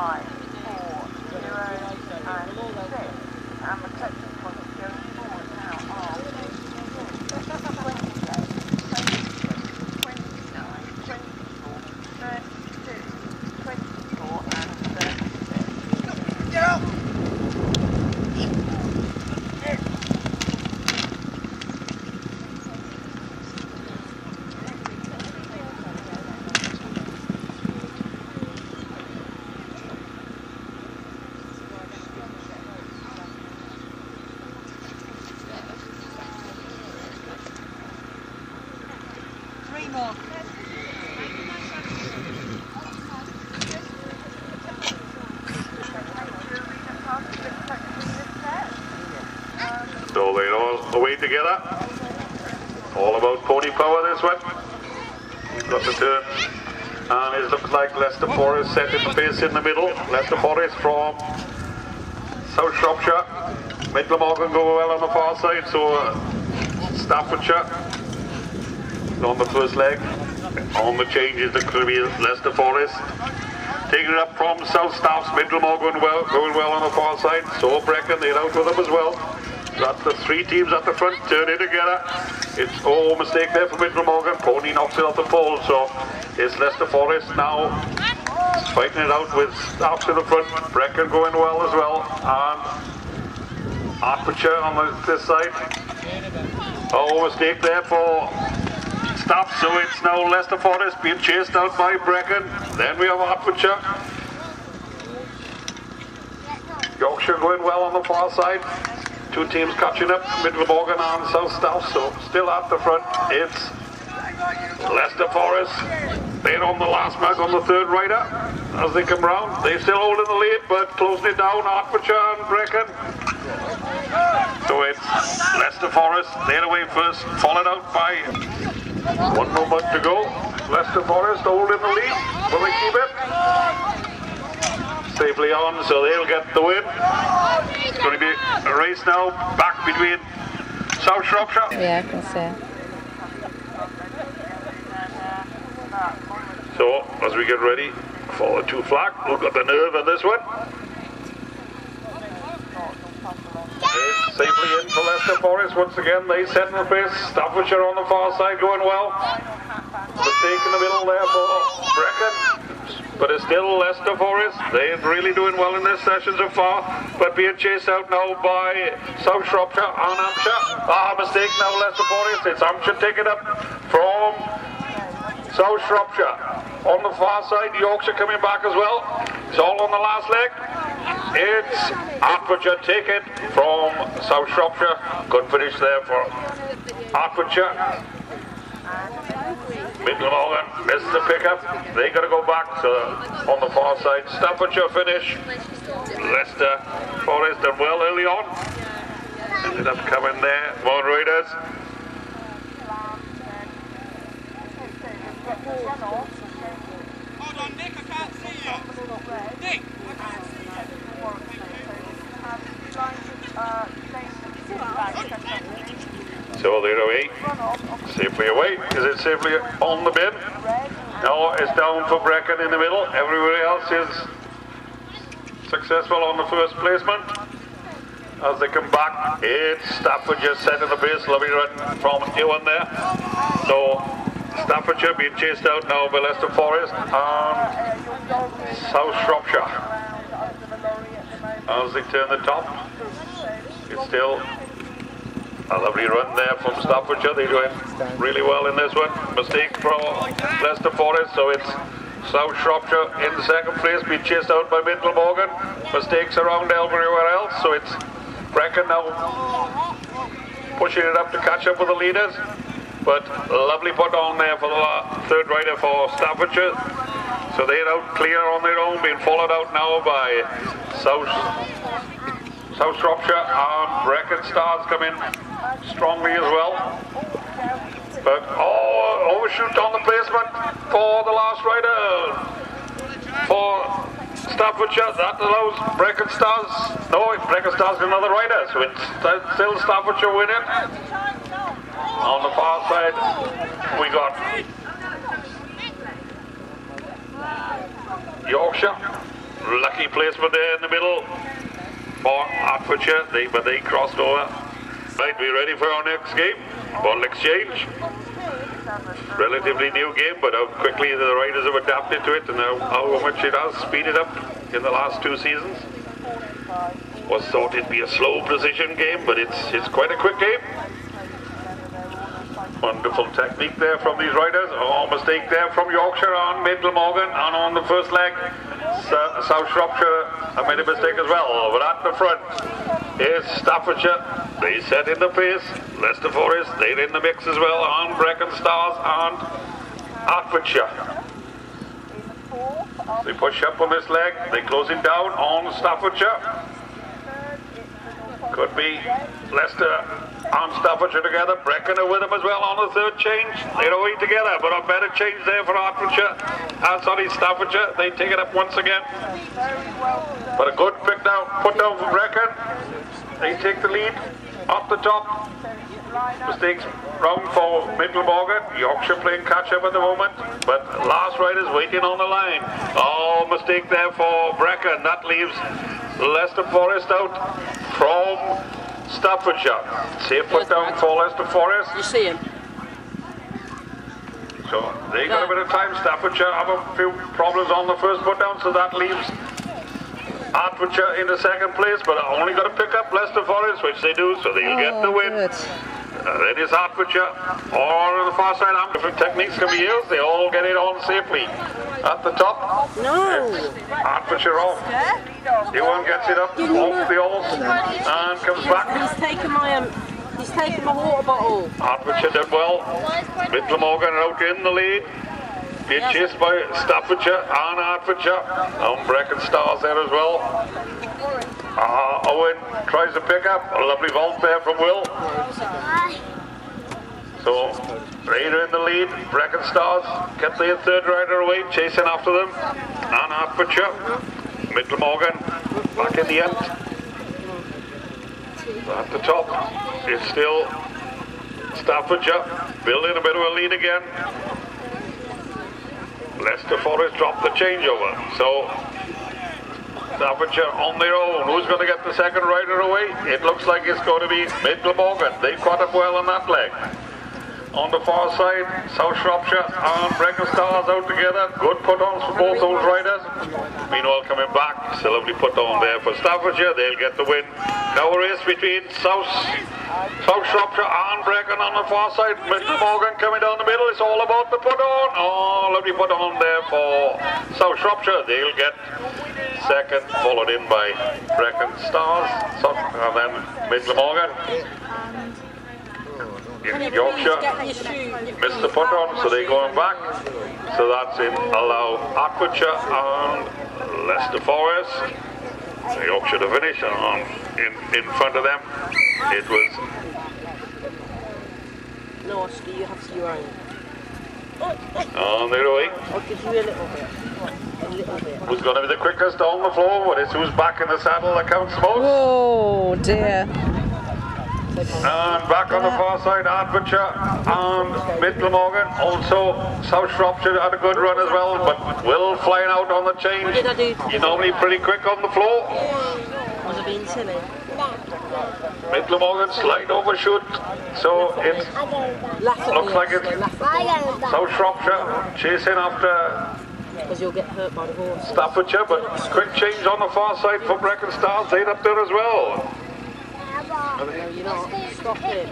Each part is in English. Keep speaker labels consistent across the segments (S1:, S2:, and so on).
S1: 5, 4, 0 and 6. And the collection points going forward now are 28, 29, 24, 32, 24 and 36. Get up! More.
S2: So they're all away together. All about pony power this one. We've got the turn. And it looks like Leicester Forest set in the pace in the middle. Leicester Forest from South Shropshire. Middlemorgan go well on the far side, so Staffordshire on the first leg. On the change is the Leicester Forest. Taking it up from South Staffs, Middlemorgan going well on the far side. So Brecon, they're out with them as well. That's the three teams at the front turning together. It's mistake there for Middlemorgan. Pony knocks it off the pole, so it's Leicester Forest now fighting it out with Staffs in the front. Brecon going well as well, and Hertfordshire on this side. Mistake there for Staffs, so it's now Leicester Forest being chased out by Brecon. Then we have Hertfordshire. Yorkshire going well on the far side. Two teams catching up, Middlemorgan and South Staffs, so still at the front. It's Leicester Forest. They're on the last mark on the third rider as they come round. They're still holding the lead, but closing it down, Hertfordshire and Brecon. So it's Leicester Forest, they're away first, followed out by one moment to go. Leicester Forest holding the lead. Will they keep it? Safely on, so they'll get the win. It's going to be a race now back between South Shropshire.
S3: Yeah, I can see.
S2: So as we get ready for the two flag, we've got the nerve on this one. It's safely in for Leicester Forest once again. They set in the pace. Staffordshire on the far side going well. Mistake in the middle there for Brecon. But it's still Leicester Forest. They're really doing well in this session so far. But being chased out now by South Shropshire and Hampshire. Mistake now Leicester Forest. It's Hampshire taking up from South Shropshire. On the far side, Yorkshire coming back as well. It's all on the last leg. It's Hertfordshire take it from South Shropshire. Good finish there for Hertfordshire. Middlemorgan missed the pickup. They got to go back. So on the far side, Staffordshire finish. Leicester Forest done well early on. Ended up coming there. More riders.
S4: Hold on, Nick, I can't see you. Nick, I can't see you.
S2: So they're away. Safely away. Is it safely on the bin? No, it's down for Brecon in the middle. Everybody else is successful on the first placement. As they come back, it's Staffordshire setting the pace. Lovely run from Ewan there. So Staffordshire being chased out now by Leicester Forest and South Shropshire. As they turn the top, it's still a lovely run there from Staffordshire. They're doing really well in this one. Mistake from Leicester Forest, so it's South Shropshire in the second place, being chased out by Middlemorgan. Mistakes around everywhere else, so it's Brecon now pushing it up to catch up with the leaders. But lovely put on there for the third rider for Staffordshire. So they're out clear on their own, being followed out now by South Shropshire and Brecon Stars come in strongly as well. But overshoot on the placement for the last rider for Staffordshire. That allows Brecon Stars. No, Brecon Stars got another rider, so it's still Staffordshire winning. On the far side, we got Yorkshire. lucky placement there in the middle for Hertfordshire, but they crossed over. Right, we're ready for our next game. Ball exchange. Relatively new game, but how quickly the riders have adapted to it and how much it has speeded up in the last 2 seasons. Was thought it'd be a slow precision game, but it's quite a quick game. Wonderful technique there from these riders. Oh, mistake there from Yorkshire on Mid Glamorgan, and on the first leg South Shropshire have made a mistake as well. But at the front is Staffordshire. They set in the pace. Leicester Forest, they're in the mix as well on Brecon Stars and Hertfordshire. They push up on this leg. They close it down on Staffordshire. Could be Leicester and Staffordshire together. Brecon are with them as well on the third change. They're away together, but a better change there for Hertfordshire. Sorry, Staffordshire. They take it up once again. But a good put down from Brecon. They take the lead off the top. Mistakes round for Mid Glamorgan. Yorkshire playing catch up at the moment, but last riders waiting on the line. Oh, mistake there for Brecon. That leaves Leicester Forest out from Staffordshire. Safe put down for Leicester Forest.
S3: You see him?
S2: So they got a bit of time. Staffordshire have a few problems on the first put down, so that leaves Hertfordshire in the second place, but only got to pick up Leicester Forest, which they do, so they'll get the win.
S5: Good.
S2: Then is Hertfordshire, or on the far side, different techniques can be used. They all get it on safely. At the top,
S3: No.
S2: Hertfordshire off. Ewan gets it up off the horse and comes back.
S3: He's taken my water bottle.
S2: Hertfordshire did well. Mid Glamorgan out in the lead. Being chased by Staffordshire and Hertfordshire. And Brecon Stars there as well. Owen tries to pick up. A lovely vault there from Will. So, Raider in the lead. Brecon Stars kept the third rider away, chasing after them. And Hertfordshire. Mid Glamorgan back in the end. So at the top is still Staffordshire, building a bit of a lead again. Leicester Forest dropped the changeover. So Staffordshire on their own. Who's going to get the second rider away? It looks like it's going to be Mid Glamorgan. They caught up well on that leg. On the far side, South Shropshire and Brecon Stars out together. Good put-ons for both those riders. Meanwhile, coming back, it's a lovely put-on there for Staffordshire. They'll get the win. Now a race between South Shropshire and Brecon on the far side. Mid Glamorgan coming down the middle. It's all about the put-on. Oh, lovely put-on there for South Shropshire. They'll get second, followed in by Brecon Stars. And then Mid Glamorgan. Yorkshire missed the put on, so they're going back. So that's in allow Hertfordshire and Leicester Forest. Yorkshire to finish, and in front of them it was.
S3: No, Oscar, you have to your own.
S2: On their way.
S3: I'll give you a little bit. A little bit.
S2: Who's going to be the quickest on the floor? What is who's back in the saddle that counts most?
S5: Oh dear.
S2: And back on the far side, Hertfordshire and Mid Glamorgan. Also, South Shropshire had a good run as well, but Will flying out on the change.
S3: What did I do?
S2: You're normally pretty quick on the floor.
S3: Was I being silly?
S2: Mid Glamorgan slight overshoot, so it looks like it's South Shropshire chasing after
S3: Because you'll get hurt by the horse.
S2: Staffordshire, but quick change on the far side for Brecon Stars. They're up there as well.
S3: No, you're not. Stop it.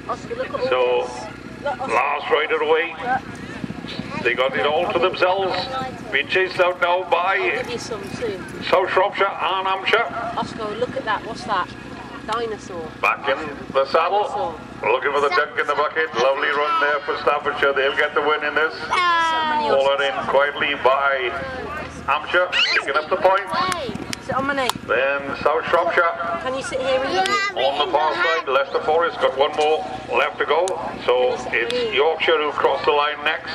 S3: Oscar, look at all
S2: So,
S3: this. Look, Oscar.
S2: last rider away. They got it all to themselves. Being chased out now
S3: I'll
S2: by
S3: give you some soon.
S2: South Shropshire and Hampshire.
S3: Oscar, look at that. What's that? Dinosaur.
S2: Back in the saddle. Looking for the duck in the bucket. Lovely run there for Staffordshire. They'll get the win in this. Followed in quietly by Hampshire, picking up the points.
S3: Sit on my knee.
S2: Then South Shropshire
S3: Can you sit here and look?
S2: on the far side. Leicester Forest got one more left to go. So it's Yorkshire who cross the line next.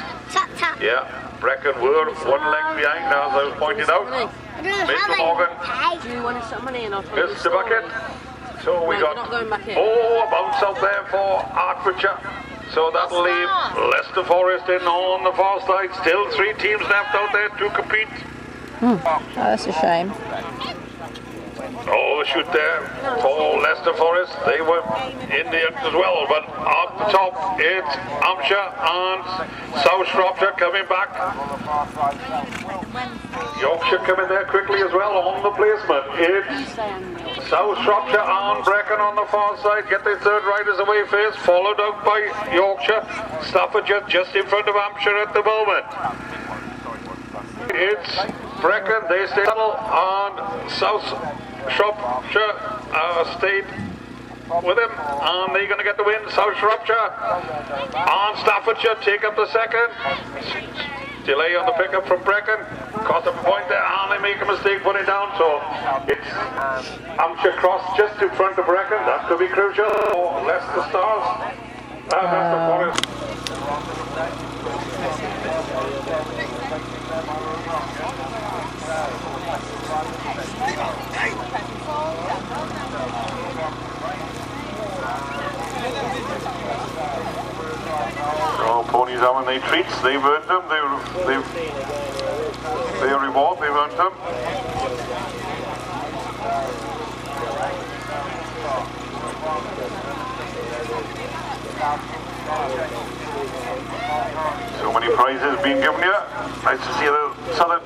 S2: Yeah, Brecon were one leg behind, as I was pointed out. Mid Glamorgan
S3: Do you want to sit on my knee and I'll tell you
S2: missed the bucket. So we
S3: No,
S2: got
S3: you're not going back in.
S2: a bounce out there for Hertfordshire. So that'll leave Leicester Forest in on the far side. Still 3 teams left out there to compete.
S5: Oh, that's a shame.
S2: Oh, shoot there for Leicester Forest. They were in the end as well, but up the top it's Hampshire and South Shropshire coming back. Yorkshire coming there quickly as well on the placement. It's South Shropshire and Brecon on the far side. Get their third riders away first, followed out by Yorkshire. Staffordshire just in front of Hampshire at the moment. It's Brecon, they stay and South Shropshire stayed with him, and they're going to get the win. South Shropshire and Staffordshire take up the second. Delay on the pickup from Brecon, cost them a point there, and they make a mistake putting down. So it's Hampshire Cross just in front of Brecon. That could be crucial for Leicester Stars. Leicester Forest. Oh, ponies having their treats. They've earned them. Their reward. They've earned them. So many prizes being given here. Nice to see the Southern.